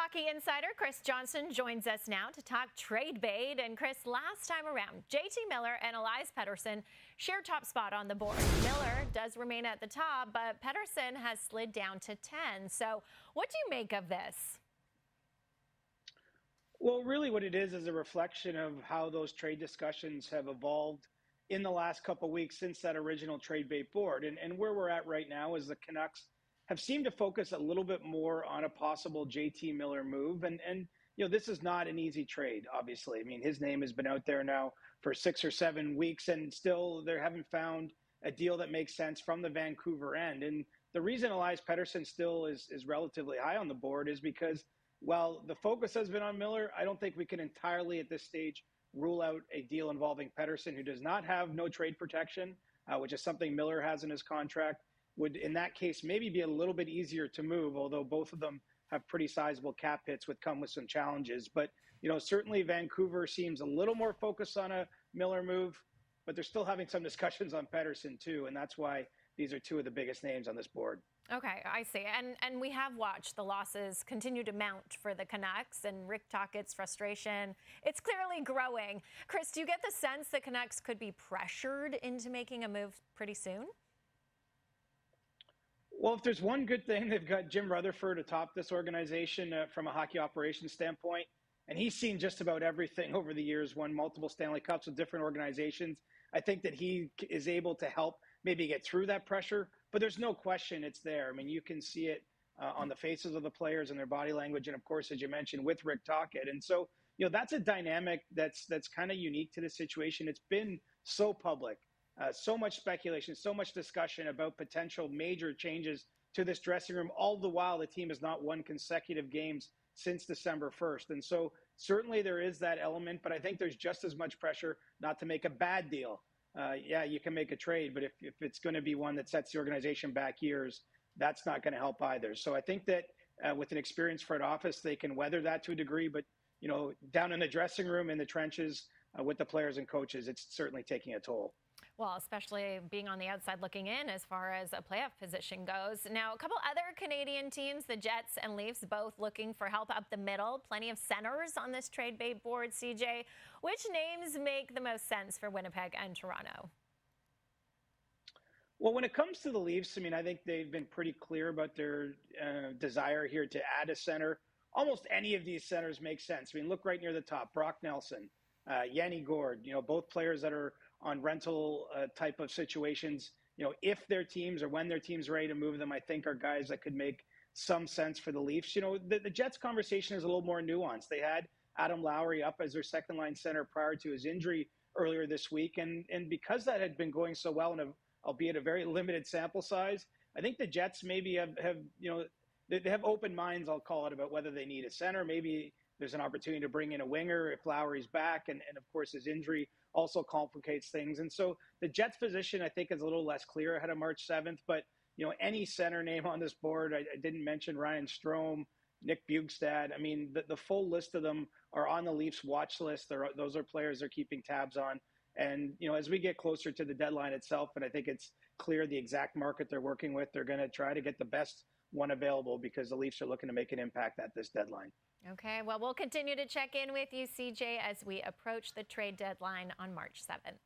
Hockey insider Chris Johnson joins us now to talk trade bait. And Chris, last time around, J.T. Miller and Elias Pettersson share top spot on the board. Miller does remain at the top, but Pettersson has slid down to 10. So what do you make of this? Well, really what it is a reflection of how those trade discussions have evolved in the last couple of weeks since that original trade bait board. And where we're at right now is the Canucks have seemed to focus a little bit more on a possible J.T. Miller move. And this is not an easy trade, obviously. I mean, his name has been out there now for 6 or 7 weeks, and still they haven't found a deal that makes sense from the Vancouver end. And the reason Elias Pettersson still is relatively high on the board is because while the focus has been on Miller, I don't think we can entirely at this stage rule out a deal involving Pettersson, who does not have no trade protection, which is something Miller has in his contract. Would, in that case, maybe be a little bit easier to move, although both of them have pretty sizable cap hits with come with some challenges. But, certainly Vancouver seems a little more focused on a Miller move, but they're still having some discussions on Pettersson too, and that's why these are two of the biggest names on this board. Okay, I see. And we have watched the losses continue to mount for the Canucks, and Rick Tocchet's frustration, it's clearly growing. Chris, do you get the sense the Canucks could be pressured into making a move pretty soon? Well, if there's one good thing, they've got Jim Rutherford atop this organization from a hockey operations standpoint. And he's seen just about everything over the years, won multiple Stanley Cups with different organizations. I think that he is able to help maybe get through that pressure, but there's no question it's there. I mean, you can see it on the faces of the players and their body language. And of course, as you mentioned, with Rick Tocchet. And so, that's a dynamic that's kind of unique to this situation. It's been so public. So much speculation, so much discussion about potential major changes to this dressing room, all the while the team has not won consecutive games since December 1st. And so certainly there is that element, but I think there's just as much pressure not to make a bad deal. You can make a trade, but if it's going to be one that sets the organization back years, that's not going to help either. So I think that with an experienced front office, they can weather that to a degree, but down in the dressing room, in the trenches with the players and coaches, it's certainly taking a toll. Well, especially being on the outside looking in as far as a playoff position goes. Now, a couple other Canadian teams, the Jets and Leafs, both looking for help up the middle. Plenty of centers on this trade bait board, CJ. Which names make the most sense for Winnipeg and Toronto? Well, when it comes to the Leafs, I mean, I think they've been pretty clear about their desire here to add a center. Almost any of these centers make sense. I mean, look right near the top, Brock Nelson, Yanni Gourde, both players that are on rental type of situations. If their teams or when their team's ready to move them, I think are guys that could make some sense for the Leafs. The Jets conversation is a little more nuanced. They had Adam Lowry up as their second line center prior to his injury earlier this week. And because that had been going so well, and albeit a very limited sample size, I think the Jets maybe have they have open minds, I'll call it, about whether they need a center. Maybe there's an opportunity to bring in a winger if Lowry's back. And of course, his injury also complicates things. And so the Jets' position, I think, is a little less clear ahead of March 7th. But, any center name on this board, I didn't mention Ryan Strome, Nick Bjugstad. I mean, the full list of them are on the Leafs watch list. Those are players they're keeping tabs on. And, as we get closer to the deadline itself, and I think it's clear the exact market they're working with, they're going to try to get the best one available because the Leafs are looking to make an impact at this deadline. Okay, well, we'll continue to check in with you, CJ, as we approach the trade deadline on March 7th.